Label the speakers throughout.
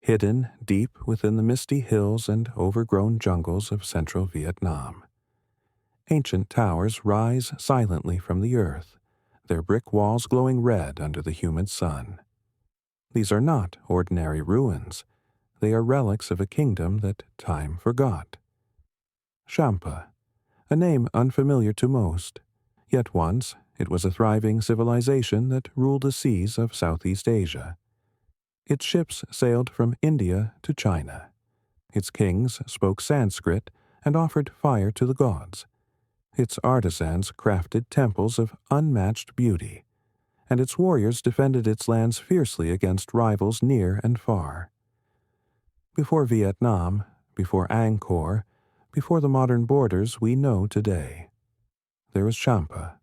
Speaker 1: hidden deep within the misty hills and overgrown jungles of central Vietnam. Ancient towers rise silently from the earth, their brick walls glowing red under the humid sun. These are not ordinary ruins. They are relics of a kingdom that time forgot. Champa, a name unfamiliar to most, yet once it was a thriving civilization that ruled the seas of Southeast Asia. Its ships sailed from India to China. Its kings spoke Sanskrit and offered fire to the gods. Its artisans crafted temples of unmatched beauty, and its warriors defended its lands fiercely against rivals near and far. Before Vietnam, before Angkor, before the modern borders we know today, there was Champa,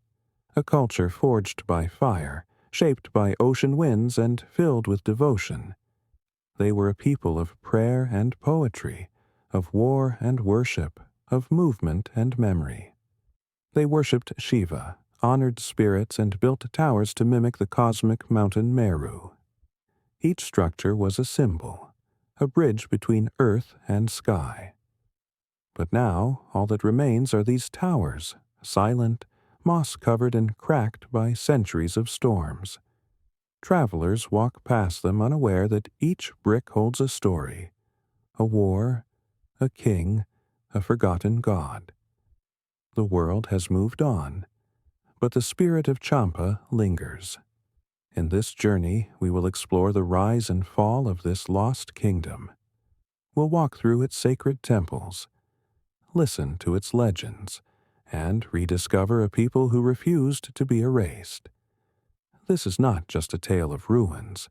Speaker 1: a culture forged by fire, shaped by ocean winds and filled with devotion. They were a people of prayer and poetry, of war and worship, of movement and memory. They worshipped Shiva, honored spirits, and built towers to mimic the cosmic mountain Meru. Each structure was a symbol, a bridge between earth and sky. But now all that remains are these towers, silent, moss-covered and cracked by centuries of storms. Travelers walk past them unaware that each brick holds a story, a war, a king, a forgotten god. The world has moved on, but the spirit of Champa lingers. In this journey, we will explore the rise and fall of this lost kingdom. We'll walk through its sacred temples, listen to its legends, and rediscover a people who refused to be erased. This is not just a tale of ruins.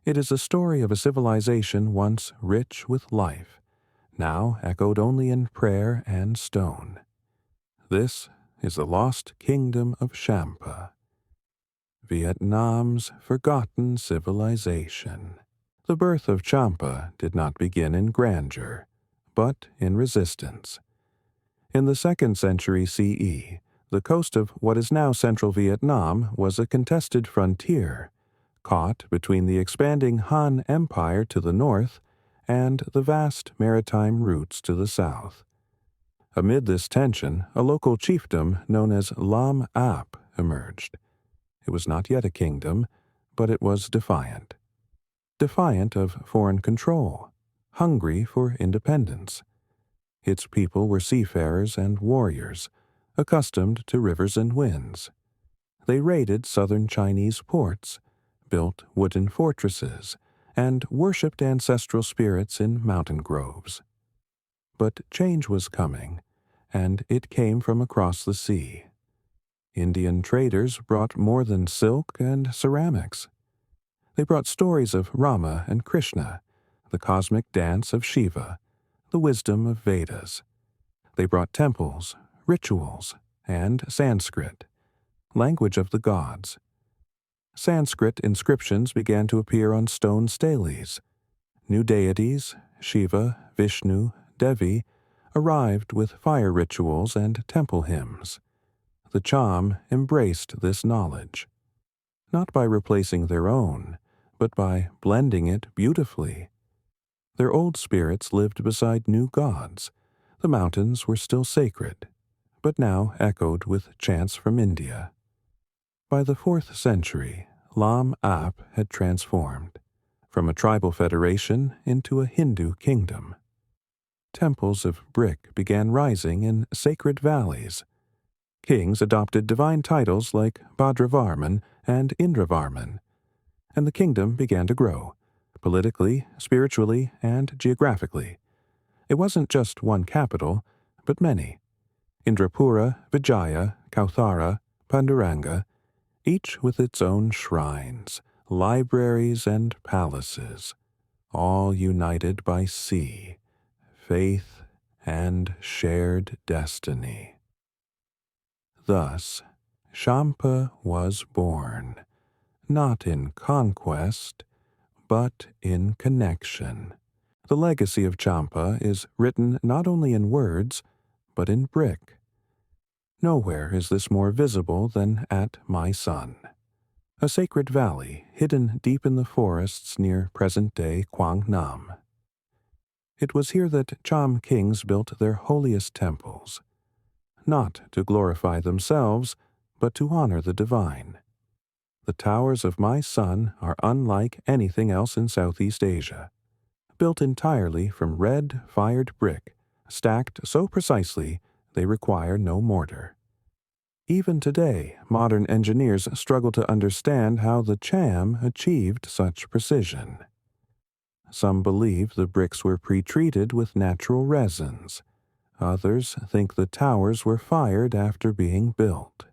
Speaker 1: It is a story of a civilization once rich with life, now echoed only in prayer and stone. This is the lost kingdom of Champa, Vietnam's forgotten civilization. The birth of Champa did not begin in grandeur, but in resistance. In the 2nd century CE, the coast of what is now central Vietnam was a contested frontier, caught between the expanding Han Empire to the north and the vast maritime routes to the south. Amid this tension, a local chiefdom known as Lam Ap emerged. It was not yet a kingdom, but it was defiant. Defiant of foreign control, hungry for independence. Its people were seafarers and warriors, accustomed to rivers and winds. They raided southern Chinese ports, built wooden fortresses, and worshipped ancestral spirits in mountain groves. But change was coming, and it came from across the sea. Indian traders brought more than silk and ceramics. They brought stories of Rama and Krishna, the cosmic dance of Shiva, the wisdom of Vedas. They brought temples, rituals, and Sanskrit, language of the gods. Sanskrit inscriptions began to appear on stone steles. New deities, Shiva, Vishnu, Devi, arrived with fire rituals and temple hymns. The Cham embraced this knowledge, not by replacing their own, but by blending it beautifully. Their old spirits lived beside new gods. The mountains were still sacred, but now echoed with chants from India. By the 4th century, Lam Ap had transformed, from a tribal federation into a Hindu kingdom. Temples of brick began rising in sacred valleys. Kings adopted divine titles like Bhadravarman and Indravarman, and the kingdom began to grow, politically, spiritually, and geographically. It wasn't just one capital, but many. Indrapura, Vijaya, Kauthara, Panduranga, each with its own shrines, libraries, and palaces, all united by sea, faith, and shared destiny. Thus, Champa was born, not in conquest, but in connection. The legacy of Champa is written not only in words, but in brick. Nowhere is this more visible than at Mỹ Sơn. a sacred valley hidden deep in the forests near present-day Quangnam. It was here that Cham kings built their holiest temples, not to glorify themselves, but to honor the divine. The towers of my son are unlike anything else in Southeast Asia, built entirely from red fired brick, stacked so precisely they require no mortar. Even today, modern engineers struggle to understand how the Cham achieved such precision. Some believe the bricks were pre-treated with natural resins. Others think the towers were fired after being built.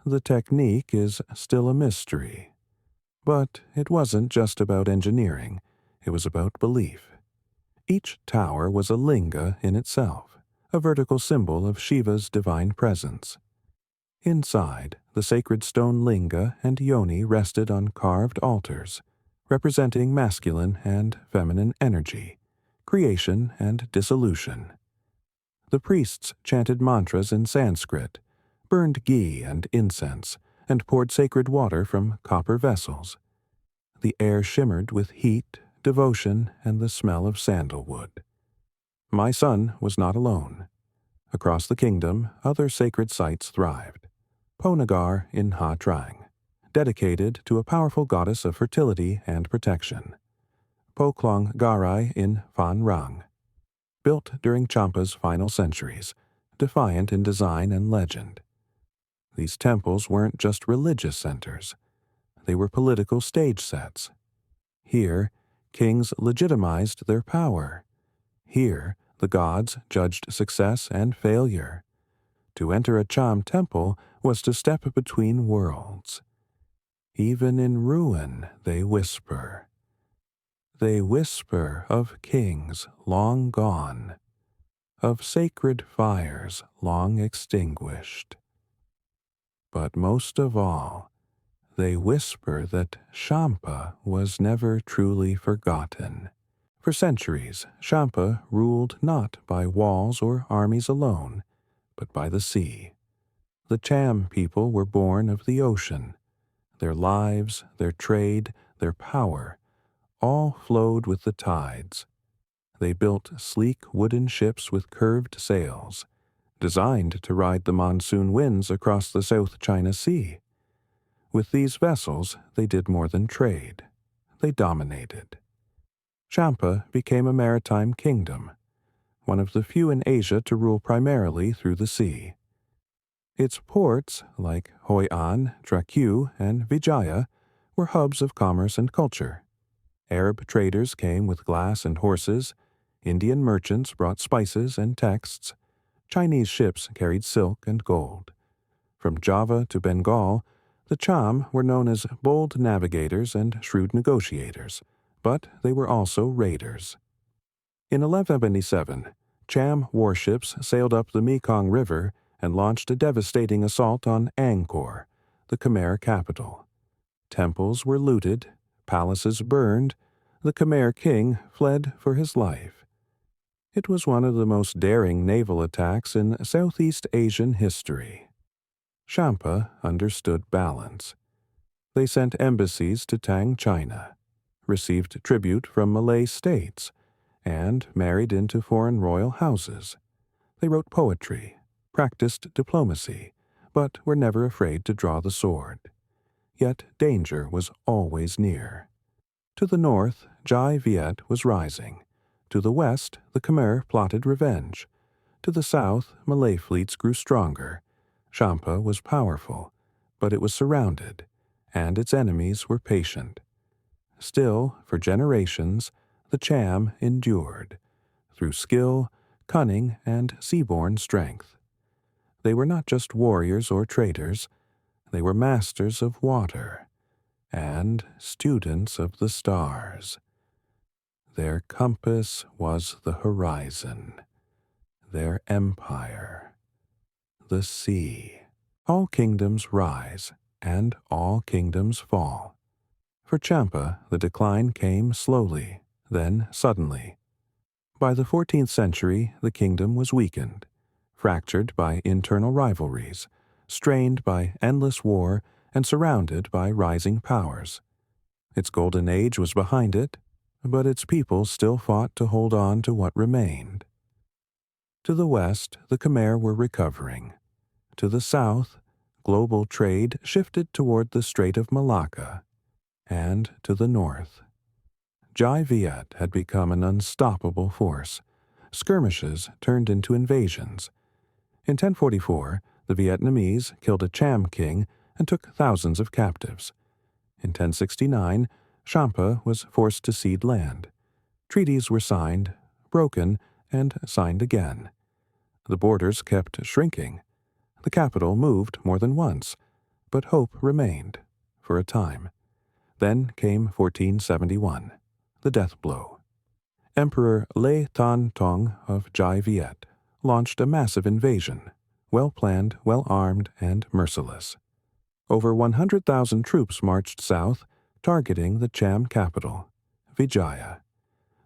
Speaker 1: The technique is still a mystery. But it wasn't just about engineering, it was about belief. Each tower was a linga in itself, a vertical symbol of Shiva's divine presence. Inside, the sacred stone linga and yoni rested on carved altars, representing masculine and feminine energy, creation and dissolution. The priests chanted mantras in Sanskrit, burned ghee and incense, and poured sacred water from copper vessels. The air shimmered with heat, devotion, and the smell of sandalwood. My son was not alone. Across the kingdom, other sacred sites thrived. Nagar in Ha Trang, dedicated to a powerful goddess of fertility and protection. Klong Garai in Phan Rang, built during Champa's final centuries, defiant in design and legend. These temples weren't just religious centers. They were political stage sets. Here, kings legitimized their power. Here, the gods judged success and failure. To enter a Cham temple was to step between worlds. Even in ruin, they whisper. They whisper of kings long gone, of sacred fires long extinguished. But most of all, they whisper that Champa was never truly forgotten. For centuries, Champa ruled not by walls or armies alone, but by the sea. The Cham people were born of the ocean. Their lives, their trade, their power, all flowed with the tides. They built sleek wooden ships with curved sails, designed to ride the monsoon winds across the South China Sea. With these vessels, they did more than trade. They dominated. Champa became a maritime kingdom, one of the few in Asia to rule primarily through the sea. Its ports, like Hoi An, Traque, and Vijaya, were hubs of commerce and culture. Arab traders came with glass and horses, Indian merchants brought spices and texts, Chinese ships carried silk and gold. From Java to Bengal, the Cham were known as bold navigators and shrewd negotiators, but they were also raiders. In 1177, Cham warships sailed up the Mekong River and launched a devastating assault on Angkor, the Khmer capital. Temples were looted, palaces burned, the Khmer king fled for his life. It was one of the most daring naval attacks in Southeast Asian history. Champa understood balance. They sent embassies to Tang China, received tribute from Malay states, and married into foreign royal houses. They wrote poetry, practiced diplomacy, but were never afraid to draw the sword. Yet danger was always near. To the north, Jai Viet was rising. To the west, the Khmer plotted revenge. To the south, Malay fleets grew stronger. Champa was powerful, but it was surrounded, and its enemies were patient. Still, for generations, the Cham endured, through skill, cunning, and seaborne strength. They were not just warriors or traders, they were masters of water, and students of the stars. Their compass was the horizon, their empire, the sea. All kingdoms rise, and all kingdoms fall. For Champa, the decline came slowly, then suddenly. By the 14th century, the kingdom was weakened, fractured by internal rivalries, strained by endless war, and surrounded by rising powers. Its golden age was behind it, but its people still fought to hold on to what remained. To the west, the Khmer were recovering. To the south, global trade shifted toward the Strait of Malacca. And to the north, Jai Viet had become an unstoppable force. Skirmishes turned into invasions. In 1044, the Vietnamese killed a Cham king and took thousands of captives. In 1069, Champa was forced to cede land. Treaties were signed, broken, and signed again. The borders kept shrinking. The capital moved more than once, but hope remained, for a time. Then came 1471, the death blow. Emperor Lê Thanh Tông of Jai Viet launched a massive invasion, well-planned, well-armed, and merciless. Over 100,000 troops marched south, targeting the Cham capital, Vijaya.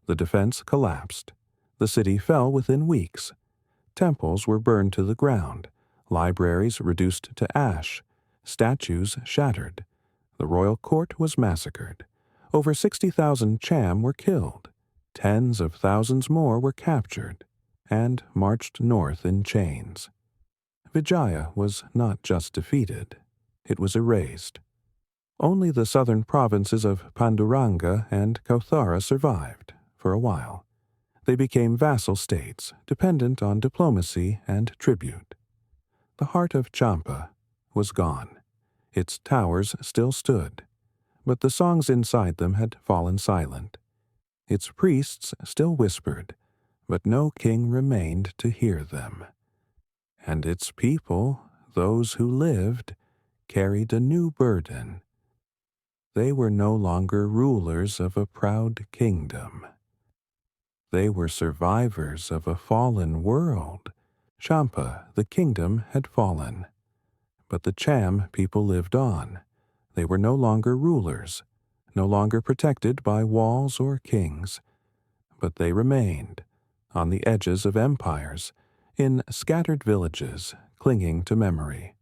Speaker 1: The defense collapsed. The city fell within weeks. Temples were burned to the ground, libraries reduced to ash, statues shattered. The royal court was massacred. Over 60,000 Cham were killed. Tens of thousands more were captured and marched north in chains. Vijaya was not just defeated, it was erased. Only the southern provinces of Panduranga and Kauthara survived, for a while. They became vassal states, dependent on diplomacy and tribute. The heart of Champa was gone. Its towers still stood, but the songs inside them had fallen silent. Its priests still whispered, but no king remained to hear them. And its people, those who lived, carried a new burden. They were no longer rulers of a proud kingdom. They were survivors of a fallen world. Champa, the kingdom, had fallen. But the Cham people lived on. They were no longer rulers, no longer protected by walls or kings. But they remained, on the edges of empires, in scattered villages, clinging to memory.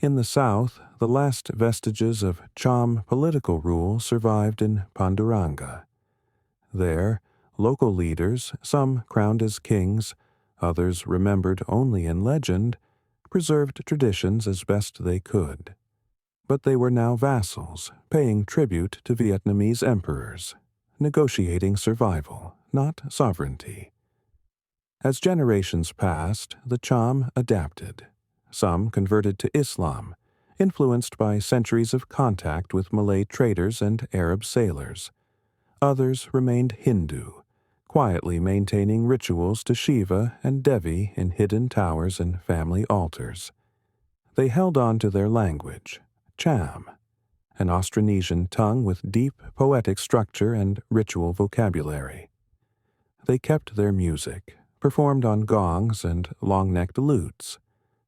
Speaker 1: In the south, the last vestiges of Cham political rule survived in Panduranga. There, local leaders, some crowned as kings, others remembered only in legend, preserved traditions as best they could. But they were now vassals, paying tribute to Vietnamese emperors, negotiating survival, not sovereignty. As generations passed, the Cham adapted. Some converted to Islam, influenced by centuries of contact with Malay traders and Arab sailors. Others remained Hindu, quietly maintaining rituals to Shiva and Devi in hidden towers and family altars. They held on to their language, Cham, an Austronesian tongue with deep poetic structure and ritual vocabulary. They kept their music, performed on gongs and long-necked lutes,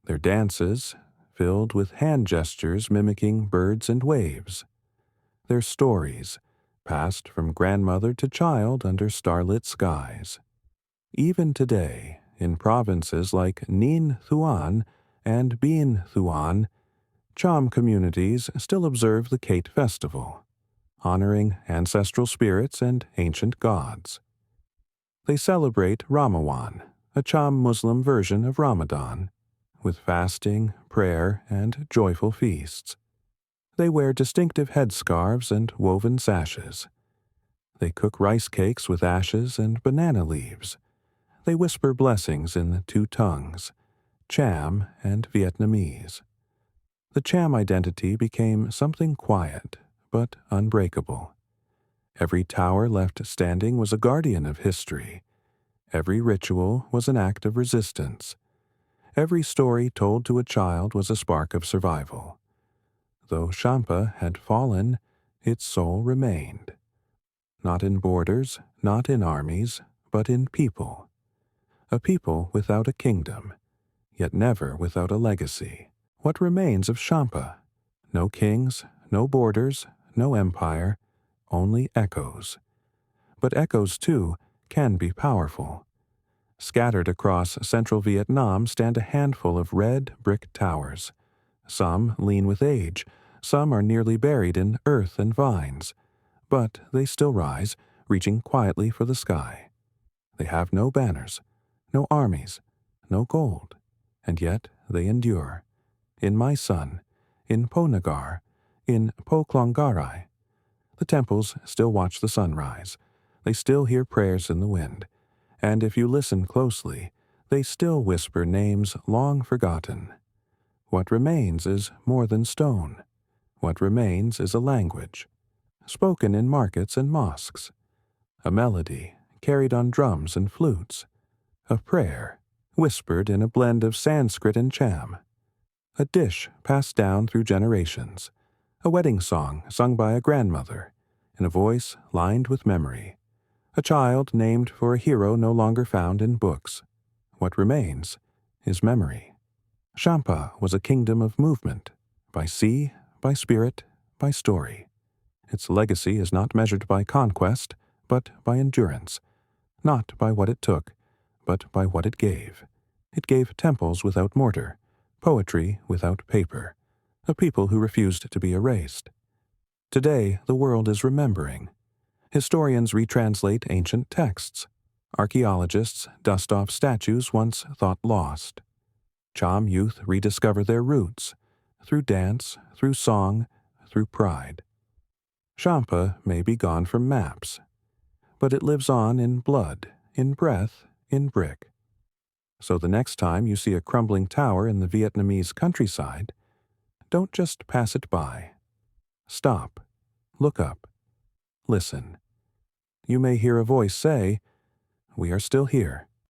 Speaker 1: their dances filled with hand gestures mimicking birds and waves, their stories passed from grandmother to child under starlit skies. Even today, in provinces like Ninh Thuan and Bien Thuan, Cham communities still observe the Kate Festival, honoring ancestral spirits and ancient gods. They celebrate Ramawan, a Cham Muslim version of Ramadan, with fasting, prayer, and joyful feasts. They wear distinctive headscarves and woven sashes. They cook rice cakes with ashes and banana leaves. They whisper blessings in the two tongues, Cham and Vietnamese. The Cham identity became something quiet, but unbreakable. Every tower left standing was a guardian of history. Every ritual was an act of resistance. Every story told to a child was a spark of survival. Though Champa had fallen, its soul remained. Not in borders, not in armies, but in people. A people without a kingdom, yet never without a legacy. What remains of Champa? No kings, no borders, no empire, only echoes. But echoes, too, can be powerful. Scattered across central Vietnam stand a handful of red brick towers, Some lean with age, some are nearly buried in earth and vines, but they still rise, reaching quietly for the sky. They have no banners, no armies, no gold, and yet they endure. In my son, in Nagar, in Klongarai, the temples still watch the sunrise. They still hear prayers in the wind, and if you listen closely, they still whisper names long forgotten. What remains is more than stone. What remains is a language, spoken in markets and mosques, a melody carried on drums and flutes, a prayer whispered in a blend of Sanskrit and Cham, a dish passed down through generations, a wedding song sung by a grandmother, in a voice lined with memory, a child named for a hero no longer found in books. What remains is memory. Champa was a kingdom of movement, by sea, by spirit, by story. Its legacy is not measured by conquest, but by endurance, not by what it took, but by what it gave. It gave temples without mortar, poetry without paper, a people who refused to be erased. Today, the world is remembering. Historians retranslate ancient texts. Archaeologists dust off statues once thought lost. Cham youth rediscover their roots, through dance, through song, through pride. Champa may be gone from maps, but it lives on in blood, in breath, in brick. So the next time you see a crumbling tower in the Vietnamese countryside, don't just pass it by. Stop, look up, listen. You may hear a voice say, "We are still here."